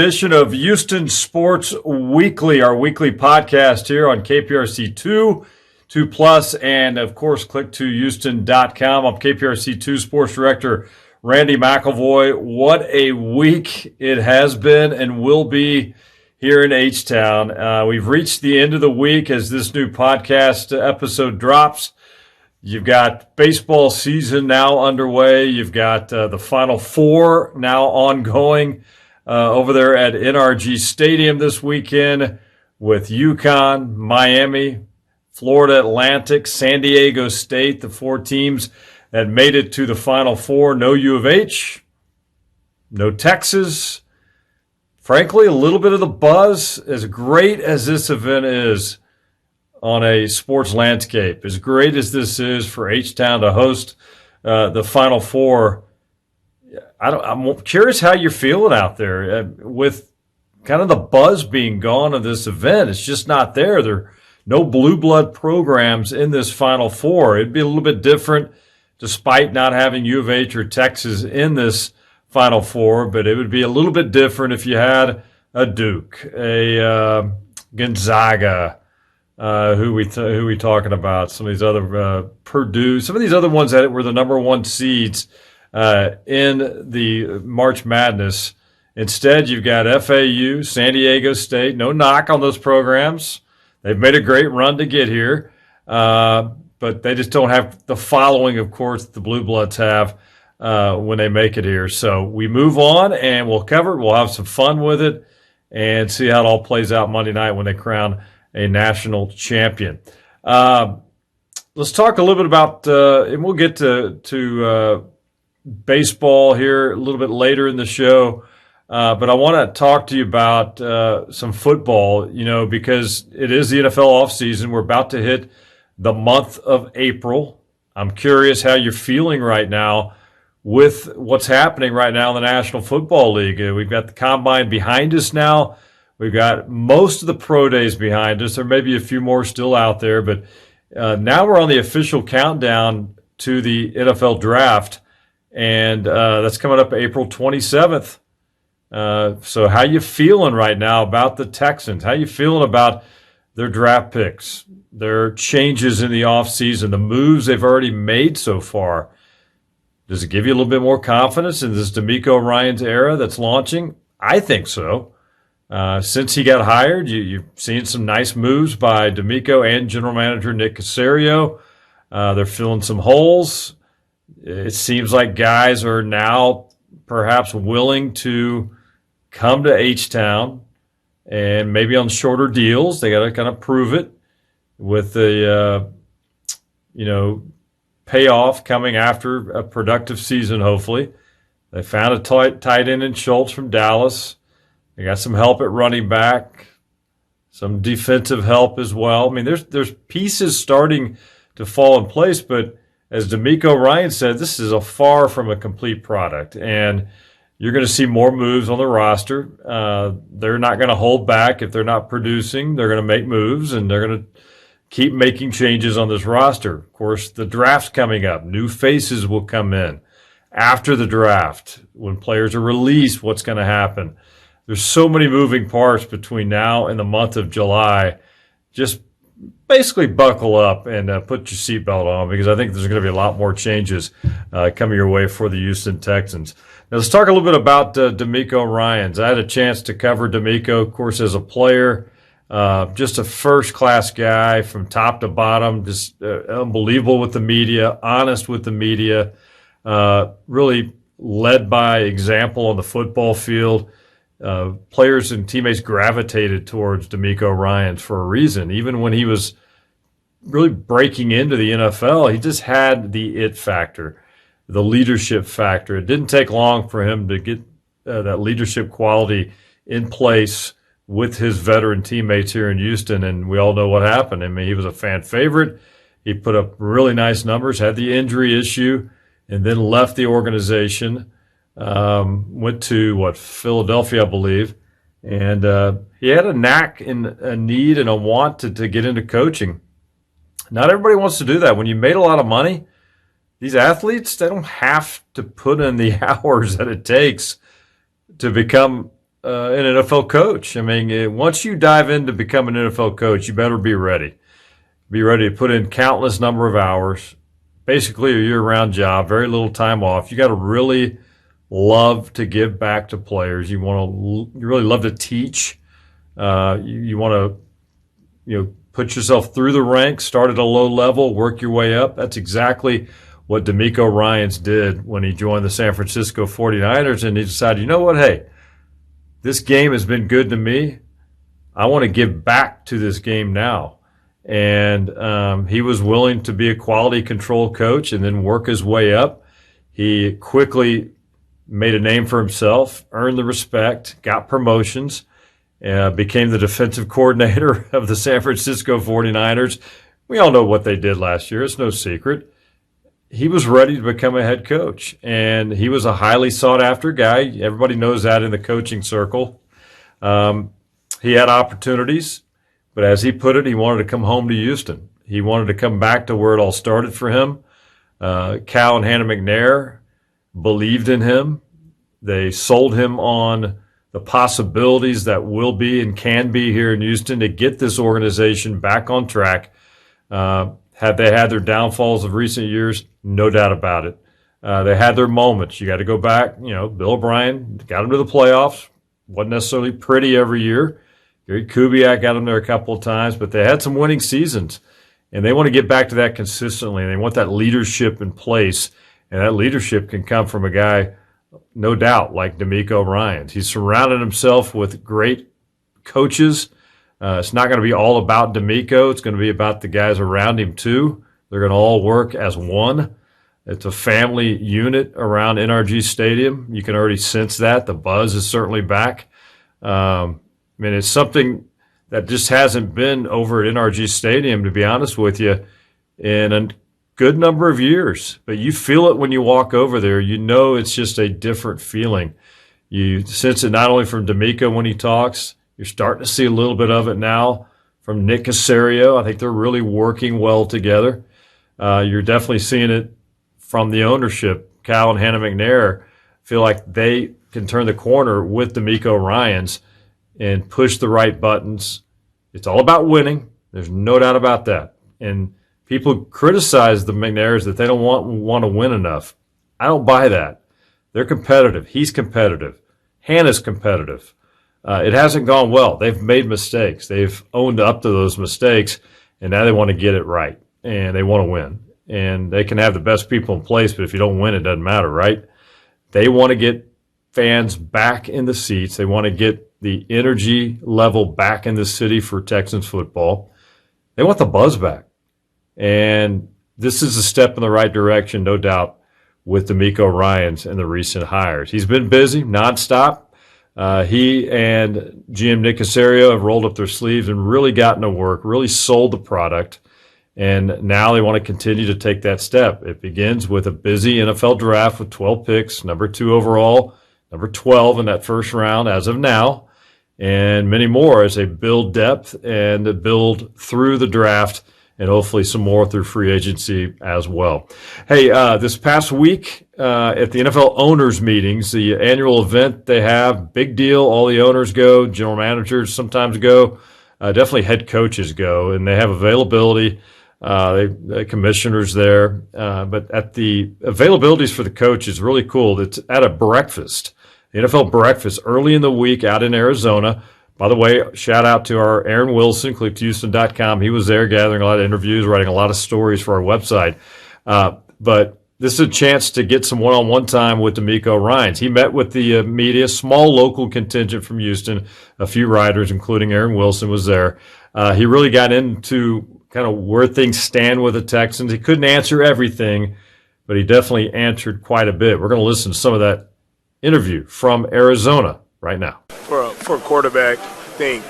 Edition of Houston Sports Weekly, our weekly podcast here on KPRC 2 Plus, and of course, click to Houston.com. I'm KPRC 2 Sports Director Randy McElvoy. What a week it has been and will be here in H-Town. We've reached the end of the week as this new podcast episode drops. You've got baseball season now underway. You've got the Final Four now ongoing over there at NRG Stadium this weekend with UConn, Miami, Florida Atlantic, San Diego State, the four teams that made it to the Final Four. No U of H, no Texas. Frankly, a little bit of the buzz, as great as this event is on a sports landscape, as great as this is for H-Town to host the Final Four, I'm curious how you're feeling out there with kind of the buzz being gone of this event. It's just not there. There are no blue blood programs in this Final Four. It'd be a little bit different despite not having U of H or Texas in this Final Four, but it would be a little bit different if you had a Duke, a Gonzaga, who we talking about, some of these other Purdue, some of these other ones that were the number one seeds in the March Madness. Instead, you've got FAU, San Diego State. No knock on those programs. They've made a great run to get here, but they just don't have the following, of course, the Blue Bloods have when they make it here. So we move on, and we'll cover it. We'll have some fun with it and see how it all plays out Monday night when they crown a national champion. Let's talk a little bit about, and we'll get to baseball here a little bit later in the show. But I want to talk to you about some football, because it is the NFL offseason. We're about to hit the month of April. I'm curious how you're feeling right now with what's happening right now in the National Football League. We've got the Combine behind us now. We've got most of the pro days behind us. There may be a few more still out there, but now we're on the official countdown to the NFL Draft, and that's coming up April 27th. So how you feeling right now about the Texans? How you feeling about their draft picks, their changes in the offseason, the moves they've already made so far? Does it give you a little bit more confidence in this DAmico Ryan's era that's launching? I think so. Since he got hired, you've seen some nice moves by DAmico and general manager Nick Caserio. They're filling some holes. It seems like guys are now perhaps willing to come to H-Town and maybe on shorter deals. They got to kind of prove it with the, payoff coming after a productive season, hopefully. They found a tight end in Schultz from Dallas. They got some help at running back, some defensive help as well. I mean, there's pieces starting to fall in place, but as DAmico Ryan said, this is a far from a complete product, and you're going to see more moves on the roster. They're not going to hold back if they're not producing. They're going to make moves, and they're going to keep making changes on this roster. Of course, the draft's coming up. New faces will come in after the draft. When players are released, what's going to happen? There's so many moving parts between now and the month of July. Just basically buckle up and put your seatbelt on, because I think there's going to be a lot more changes coming your way for the Houston Texans. Now, let's talk a little bit about DAmico Ryan's. I had a chance to cover DAmico, of course, as a player. Just a first-class guy from top to bottom, just unbelievable with the media, honest with the media, really led by example on the football field. Players and teammates gravitated towards DAmico Ryan for a reason. Even when he was really breaking into the NFL, he just had the it factor, the leadership factor. It didn't take long for him to get that leadership quality in place with his veteran teammates here in Houston, and we all know what happened. I mean, he was a fan favorite. He put up really nice numbers, had the injury issue, and then left the organization. Went to Philadelphia, I believe, and he had a knack and a need and a want to get into coaching. Not everybody wants to do that. When you made a lot of money, these athletes, they don't have to put in the hours that it takes to become an NFL coach. I mean, once you dive in to become an NFL coach, you better be ready. Be ready to put in countless number of hours, basically a year-round job, very little time off. You got to really love to give back to players. You really love to teach. You want to, put yourself through the ranks, start at a low level, work your way up. That's exactly what DAmico Ryan did when he joined the San Francisco 49ers, and he decided, you know what, hey, this game has been good to me. I want to give back to this game now. And he was willing to be a quality control coach and then work his way up. He quickly made a name for himself, earned the respect, got promotions, became the defensive coordinator of the San Francisco 49ers. We all know what they did last year. It's no secret. He was ready to become a head coach, and he was a highly sought-after guy. Everybody knows that in the coaching circle. He had opportunities, but as he put it, he wanted to come home to Houston. He wanted to come back to where it all started for him. Cal and Hannah McNair believed in him. They sold him on the possibilities that will be and can be here in Houston to get this organization back on track. Had they had their downfalls of recent years? No doubt about it. They had their moments. You got to go back. Bill O'Brien got them to the playoffs. Wasn't necessarily pretty every year. Gary Kubiak got them there a couple of times, but they had some winning seasons, and they want to get back to that consistently. And they want that leadership in place, and that leadership can come from a guy, no doubt, like DAmico Ryan. He's surrounded himself with great coaches. It's not going to be all about DAmico. It's going to be about the guys around him, too. They're going to all work as one. It's a family unit around NRG Stadium. You can already sense that. The buzz is certainly back. It's something that just hasn't been over at NRG Stadium, to be honest with you, in a good number of years. But you feel it when you walk over there. You know it's just a different feeling. You sense it not only from DAmico when he talks. You're starting to see a little bit of it now from Nick Caserio. I think they're really working well together. You're definitely seeing it from the ownership. Cal and Hannah McNair feel like they can turn the corner with DAmico Ryan's and push the right buttons. It's all about winning. There's no doubt about that. And people criticize the McNairs that they don't want to win enough. I don't buy that. They're competitive. He's competitive. Hannah's competitive. It hasn't gone well. They've made mistakes. They've owned up to those mistakes, and now they want to get it right, and they want to win. And they can have the best people in place, but if you don't win, it doesn't matter, right? They want to get fans back in the seats. They want to get the energy level back in the city for Texans football. They want the buzz back. And this is a step in the right direction, no doubt, with DAmico Ryan and the recent hires. He's been busy, nonstop. He and GM Nick Caserio have rolled up their sleeves and really gotten to work, really sold the product. And now they want to continue to take that step. It begins with a busy NFL draft with 12 picks, number 2 overall, number 12 in that first round as of now, and many more as they build depth and build through the draft and hopefully some more through free agency as well. Hey, this past week at the NFL owners meetings, the annual event they have, big deal. All the owners go, general managers sometimes go, definitely head coaches go, and they have availability. The commissioners there, but at the availabilities for the coaches, really cool. It's at a breakfast, the NFL breakfast early in the week out in Arizona. By the way, shout out to our Aaron Wilson, clicktohouston.com. He was there gathering a lot of interviews, writing a lot of stories for our website. But this is a chance to get some one-on-one time with DAmico Ryan. He met with the media, small local contingent from Houston, a few writers, including Aaron Wilson was there. He really got into kind of where things stand with the Texans. He couldn't answer everything, but he definitely answered quite a bit. We're going to listen to some of that interview from Arizona right now. For a quarterback, I think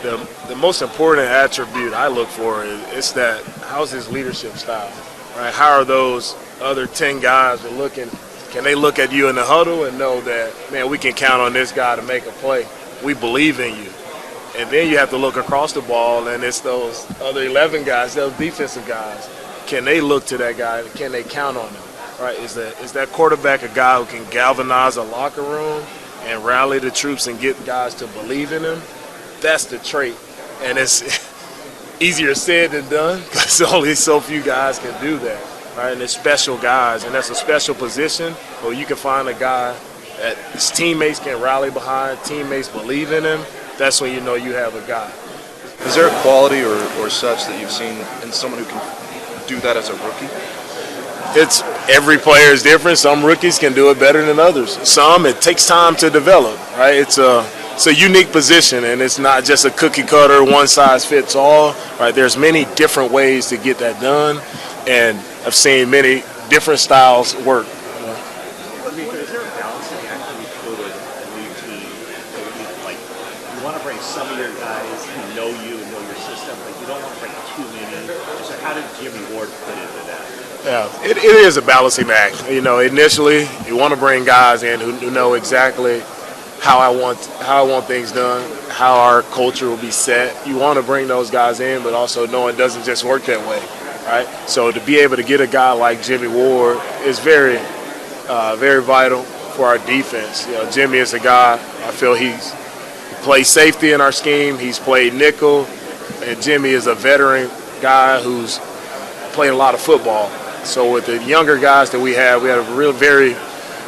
the most important attribute I look for is that how's his leadership style, right? How are those other 10 guys that looking? Can they look at you in the huddle and know that, man, we can count on this guy to make a play? We believe in you. And then you have to look across the ball, and it's those other 11 guys, those defensive guys. Can they look to that guy? Can they count on him? Right? Is that quarterback a guy who can galvanize a locker room? and rally the troops and get guys to believe in him, that's the trait. And it's easier said than done because only so few guys can do that, right? And it's special guys, and that's a special position where you can find a guy that his teammates can rally behind, teammates believe in him. That's when you know you have a guy. Is there a quality or such that you've seen in someone who can do that as a rookie? It's every player is different. Some rookies can do it better than others. Some it takes time to develop, right? It's a unique position, and it's not just a cookie cutter, one size fits all, right? There's many different ways to get that done, and I've seen many different styles work. Is there a balancing act when you go to a new team? Like, you want to bring some of your guys who know you and know your system, but you don't want to bring too many. So how did Jimmy Ward fit into that? Yeah, it is a balancing act. You know, initially you want to bring guys in who know exactly how I want things done, how our culture will be set. You want to bring those guys in, but also know it doesn't just work that way, right? So to be able to get a guy like Jimmy Ward is very vital for our defense. You know, Jimmy is a guy, I feel he plays safety in our scheme. He's played nickel, and Jimmy is a veteran guy who's played a lot of football. So with the younger guys that we have a real very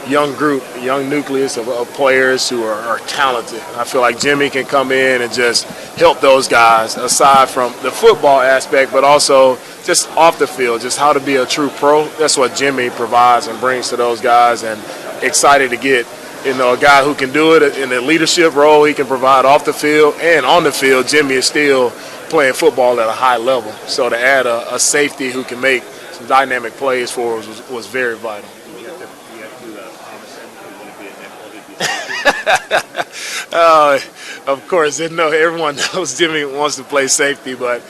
young group, a young nucleus of players who are talented. I feel like Jimmy can come in and just help those guys aside from the football aspect, but also just off the field, just how to be a true pro. That's what Jimmy provides and brings to those guys, and excited to get, you know, a guy who can do it in a leadership role. He can provide off the field and on the field. Jimmy is still playing football at a high level. So to add a safety who can make some dynamic plays for us was very vital. Of course, everyone knows Jimmy wants to play safety, but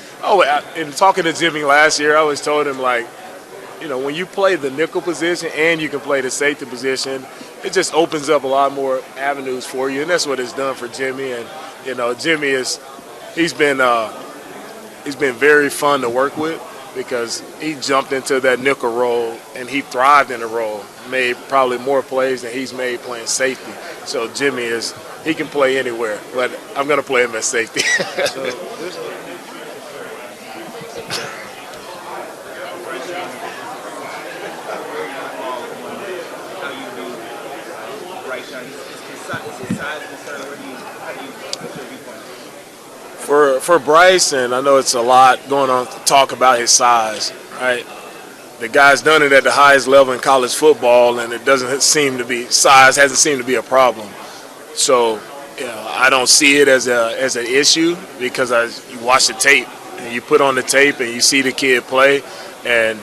in talking to Jimmy last year, I always told him, like, you know, when you play the nickel position and you can play the safety position, it just opens up a lot more avenues for you, and that's what it's done for Jimmy. And you know, Jimmy he's been very fun to work with because he jumped into that nickel role and he thrived in the role, made probably more plays than he's made playing safety. So Jimmy he can play anywhere, but I'm going to play him at safety. For Bryce, and I know it's a lot going on to talk about his size, right? The guy's done it at the highest level in college football, and it hasn't seemed to be a problem. So, you know, I don't see it as an issue because you watch the tape and you put on the tape and you see the kid play, and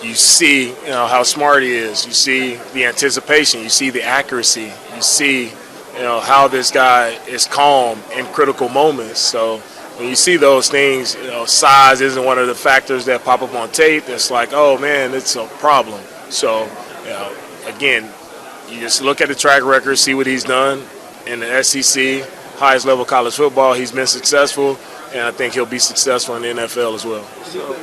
you see, you know, how smart he is. You see the anticipation. You see the accuracy. You see, you know, how this guy is calm in critical moments. So when you see those things, you know, size isn't one of the factors that pop up on tape. It's like, oh man, it's a problem. So, you know, again, you just look at the track record, see what he's done in the SEC, highest level college football. He's been successful, and I think he'll be successful in the NFL as well. So.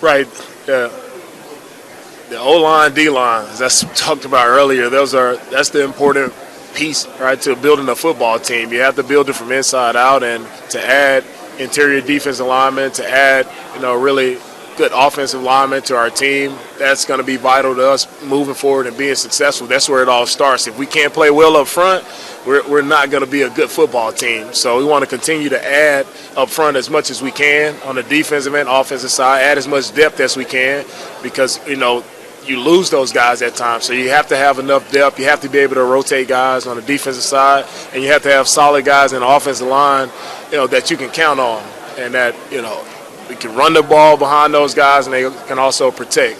Right. The O-line, D-line, as I talked about earlier, that's the important piece, right, to building a football team. You have to build it from inside out, and to add interior defensive linemen, to add, you know, really good offensive linemen to our team, that's going to be vital to us moving forward and being successful. That's where it all starts. If we can't play well up front, we're not going to be a good football team. So we want to continue to add up front as much as we can on the defensive and offensive side, add as much depth as we can, because, you know, you lose those guys at times. So you have to have enough depth. You have to be able to rotate guys on the defensive side, and you have to have solid guys in the offensive line, you know, that you can count on, and that, you know, we can run the ball behind those guys, and they can also protect.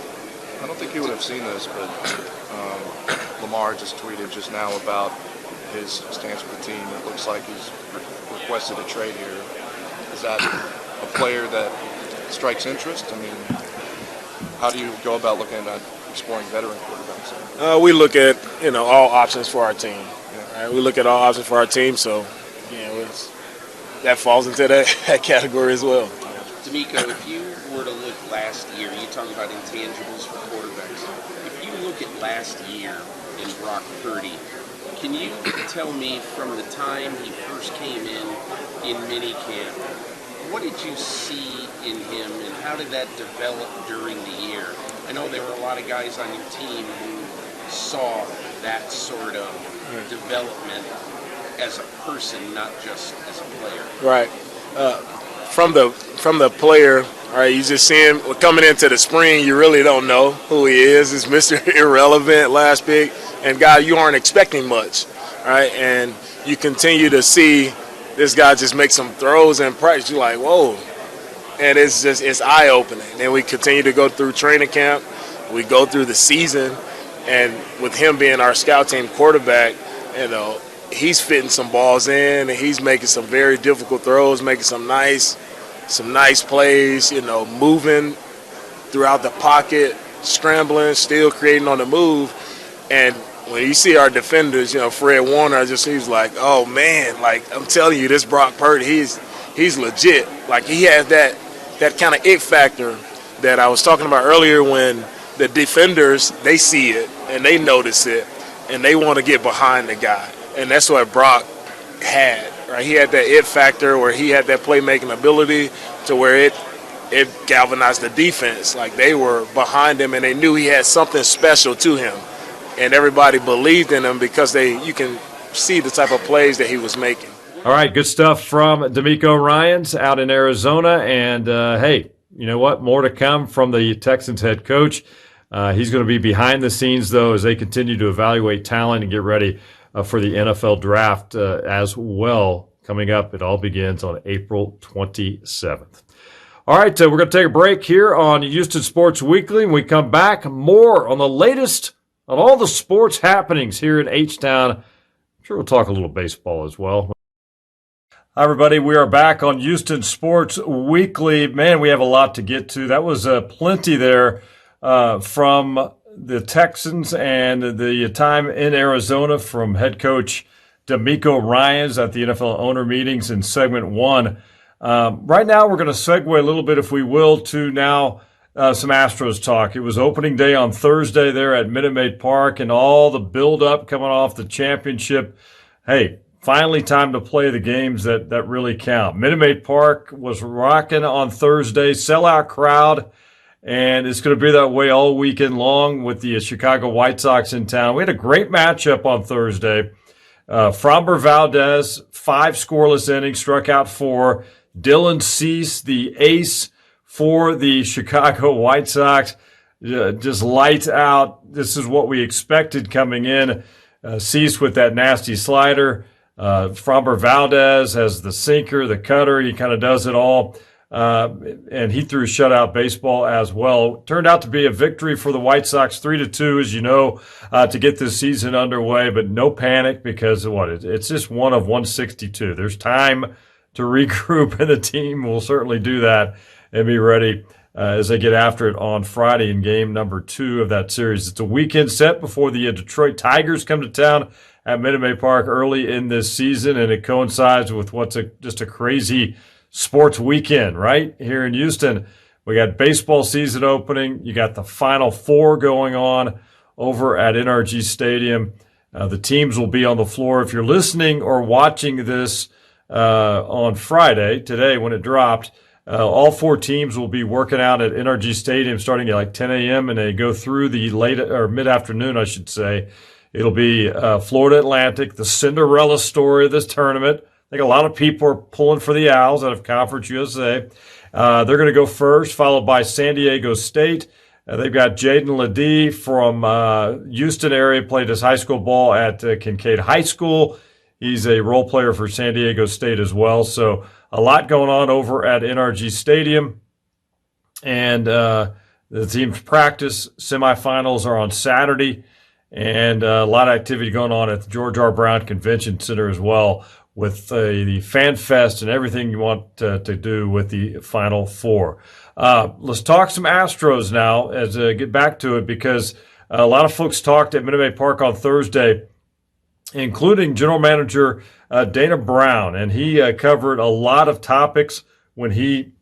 I don't think you would have seen this, but Lamar just tweeted just now about his stance with the team. It looks like he's requested a trade here. Is that a player that strikes interest? I mean, how do you go about looking at exploring veteran quarterbacks? We look at, you know, all options for our team. Yeah. Right? We look at all options for our team, so, you know, that falls into that category as well. DAmico, if you were to look last year, you talk about intangibles for quarterbacks. If you look at last year in Brock Purdy, can you tell me from the time he first came in minicamp, what did you see in him and how did that develop during the year? I know there were a lot of guys on your team who saw that sort of development as a person, not just as a player. Right. From the player, all right, you just see him coming into the spring, you really don't know who he is. It's Mr. Irrelevant, last pick, and guy you aren't expecting much, right? And you continue to see this guy just make some throws in practice. You're like, whoa. And it's eye-opening. Then we continue to go through training camp. We go through the season, and with him being our scout team quarterback, you know, he's fitting some balls in, and he's making some very difficult throws, making some nice plays, you know, moving throughout the pocket, scrambling, still creating on the move. And when you see our defenders, you know, Fred Warner, he's like, oh man, like I'm telling you, this Brock Purdy, he's legit. Like he has that kind of it factor that I was talking about earlier when the defenders, they see it and they notice it and they want to get behind the guy. And that's what Brock had, right? He had that it factor where he had that playmaking ability to where it galvanized the defense. Like they were behind him and they knew he had something special to him. And everybody believed in him because you can see the type of plays that he was making. All right, good stuff from DAmico Ryan's out in Arizona. And, hey, you know what? More to come from the Texans head coach. He's going to be behind the scenes, though, as they continue to evaluate talent and get ready for the NFL draft as well. Coming up, it all begins on April 27th. All right, we're going to take a break here on Houston Sports Weekly. When we come back, more on the latest on all the sports happenings here in H-Town. I'm sure we'll talk a little baseball as well. Hi, everybody. We are back on Houston Sports Weekly. Man, we have a lot to get to. That was plenty there from the Texans and the time in Arizona from head coach DAmico Ryan's at the NFL owner meetings in segment one. Right now, we're going to segue a little bit, if we will, to now some Astros talk. It was opening day on Thursday there at Minute Maid Park and all the build-up coming off the championship. Hey, finally time to play the games that really count. Minute Maid Park was rocking on Thursday, sellout crowd. And it's going to be that way all weekend long with the Chicago White Sox in town. We had a great matchup on Thursday. Framber Valdez, 5 scoreless innings, struck out 4. Dylan Cease, the ace for the Chicago White Sox, just lights out. This is what we expected coming in. Cease with that nasty slider. Framber Valdez has the sinker, the cutter. He kind of does it all. And he threw shutout baseball as well. Turned out to be a victory for the White Sox, 3-2, as you know, to get this season underway. But no panic because it's just one of 162. There's time to regroup, and the team will certainly do that and be ready as they get after it on Friday in game number 2 of that series. It's a weekend set before the Detroit Tigers come to town at Minute Maid Park early in this season, and it coincides with what's just a crazy sports weekend right here in Houston. We got baseball season opening. You got the Final Four going on over at NRG Stadium. The teams will be on the floor. If you're listening or watching this on Friday, today when it dropped, all 4 teams will be working out at NRG Stadium starting at like 10 a.m. and they go through the late or mid-afternoon, I should say. It'll be Florida Atlantic, the Cinderella story of this tournament. I think a lot of people are pulling for the Owls out of Conference USA. They're going to go first, followed by San Diego State. They've got Jaden Ledee from Houston area, played his high school ball at Kincaid High School. He's a role player for San Diego State as well. So a lot going on over at NRG Stadium. And the team's practice semifinals are on Saturday. And a lot of activity going on at the George R. Brown Convention Center as well, with the Fan Fest and everything you want to do with the Final Four. Let's talk some Astros now as I get back to it, because a lot of folks talked at Minute Maid Park on Thursday, including General Manager Dana Brown, and he covered a lot of topics when he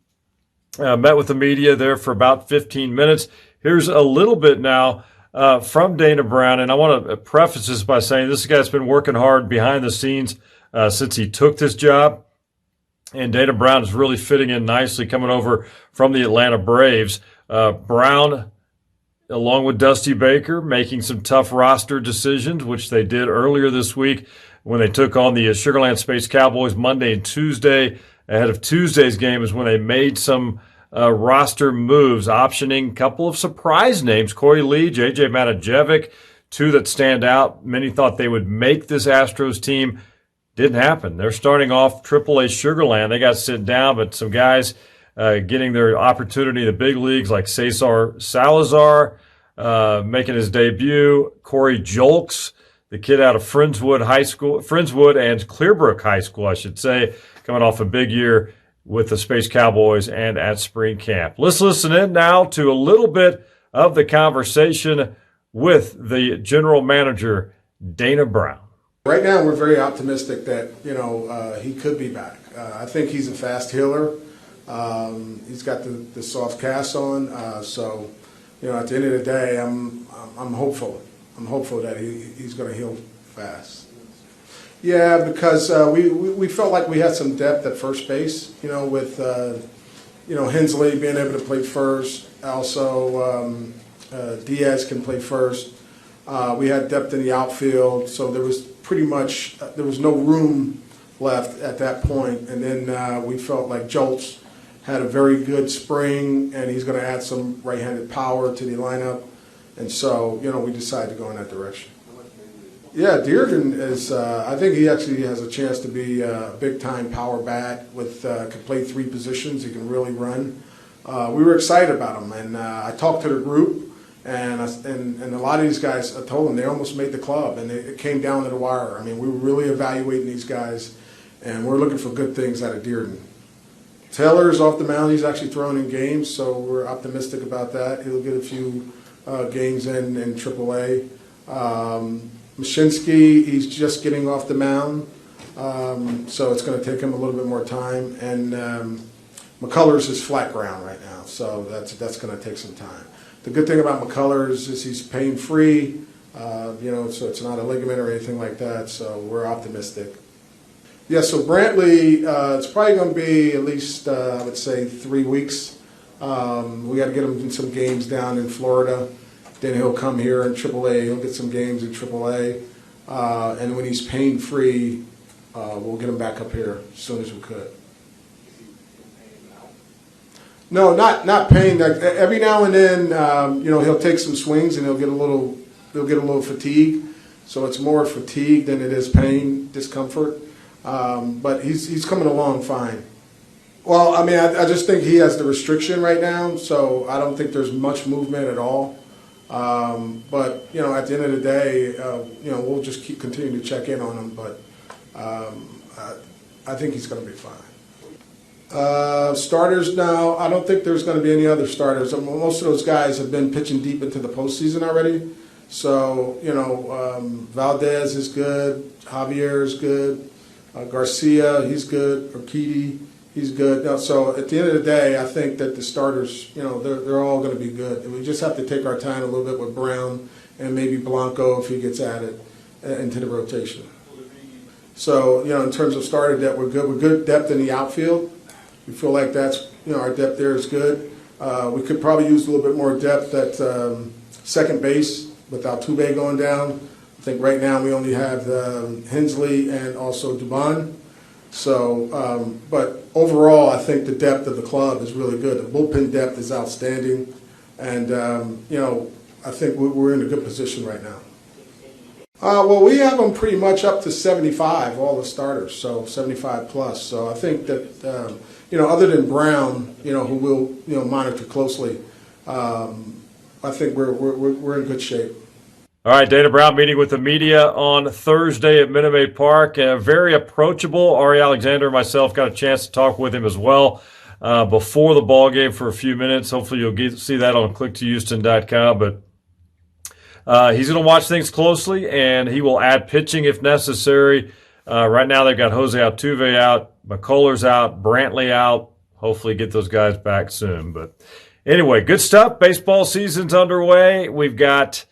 met with the media there for about 15 minutes. Here's a little bit now from Dana Brown, and I want to preface this by saying this guy's been working hard behind the scenes since he took this job, and Dana Brown is really fitting in nicely coming over from the Atlanta Braves. Brown, along with Dusty Baker, making some tough roster decisions, which they did earlier this week when they took on the Sugarland Space Cowboys Monday and Tuesday. Ahead of Tuesday's game is when they made some roster moves, optioning a couple of surprise names, Corey Lee, J.J. Matajevic, two that stand out. Many thought they would make this Astros team. Didn't happen. They're starting off AAA Sugarland. They got sit down, but some guys getting their opportunity in the big leagues like Cesar Salazar making his debut, Corey Jolks, the kid out of Friendswood and Clearbrook High School, I should say, coming off a big year with the Space Cowboys and at spring camp. Let's listen in now to a little bit of the conversation with the general manager, Dana Brown. Right now, we're very optimistic that, he could be back. I think he's a fast healer. He's got the soft cast on. So, at the end of the day, I'm hopeful. I'm hopeful that he's going to heal fast. Yeah, because we felt like we had some depth at first base, with, Hensley being able to play first. Also, Diaz can play first. We had depth in the outfield, so there was pretty much, there was no room left at that point. And then we felt like Jolts had a very good spring, and he's going to add some right-handed power to the lineup. And so, we decided to go in that direction. Yeah, Dearden is, I think he actually has a chance to be a big-time power bat can play three positions. He can really run. We were excited about him, and I talked to the group, and a lot of these guys, I told them they almost made the club, and it came down to the wire. I mean, we were really evaluating these guys, and we're looking for good things out of Dearden. Taylor's off the mound. He's actually throwing in games, so we're optimistic about that. He'll get a few games in AAA. Mashinsky, he's just getting off the mound, so it's going to take him a little bit more time. And McCullers is flat ground right now, so that's going to take some time. The good thing about McCullers is he's pain-free, so it's not a ligament or anything like that, so we're optimistic. Yeah, so Brantley, it's probably going to be at least, I would say, 3 weeks. We got to get him in some games down in Florida. Then he'll come here in AAA. He'll get some games in AAA. And when he's pain-free, we'll get him back up here as soon as we could. No, not pain. Every now and then, he'll take some swings and he'll get a little fatigue. So it's more fatigue than it is pain, discomfort. But he's coming along fine. Well, I mean, I just think he has the restriction right now, so I don't think there's much movement at all. But at the end of the day, we'll just continue to check in on him. But I think he's going to be fine. Starters now, I don't think there's going to be any other starters. Most of those guys have been pitching deep into the postseason already. So Valdez is good, Javier is good. Garcia, he's good. Urquidy, he's good. Now, so at the end of the day, I think that the starters, they're all going to be good. We just have to take our time a little bit with Brown and maybe Blanco if he gets added into the rotation. So, in terms of starter depth, we're good. We're good depth in the outfield. We feel like that's, our depth there is good. We could probably use a little bit more depth at second base with Altuve going down. I think right now we only have Hensley and also Dubon. So, but overall, I think the depth of the club is really good. The bullpen depth is outstanding, and I think we're in a good position right now. Well, we have them pretty much up to 75, all the starters, so 75 plus. So I think that other than Brown, who we'll monitor closely, I think we're in good shape. All right, Dana Brown meeting with the media on Thursday at Minute Maid Park. Very approachable. Ari Alexander and myself got a chance to talk with him as well before the ball game for a few minutes. Hopefully you'll see that on clicktohouston.com. But he's going to watch things closely, and he will add pitching if necessary. Right now they've got Jose Altuve out, McCullers out, Brantley out, hopefully get those guys back soon. But anyway, good stuff. Baseball season's underway. We've got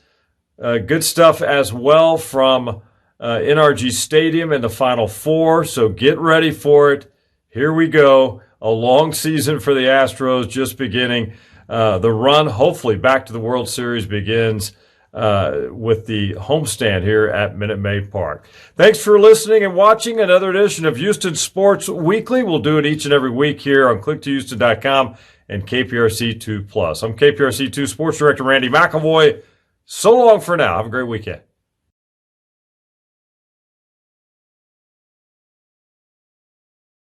good stuff as well from NRG Stadium in the Final Four, so get ready for it. Here we go. A long season for the Astros just beginning. The run, hopefully, back to the World Series begins with the homestand here at Minute Maid Park. Thanks for listening and watching another edition of Houston Sports Weekly. We'll do it each and every week here on click2houston.com and KPRC2+. I'm KPRC2 Sports Director Randy McElvoy. So long for now. Have a great weekend.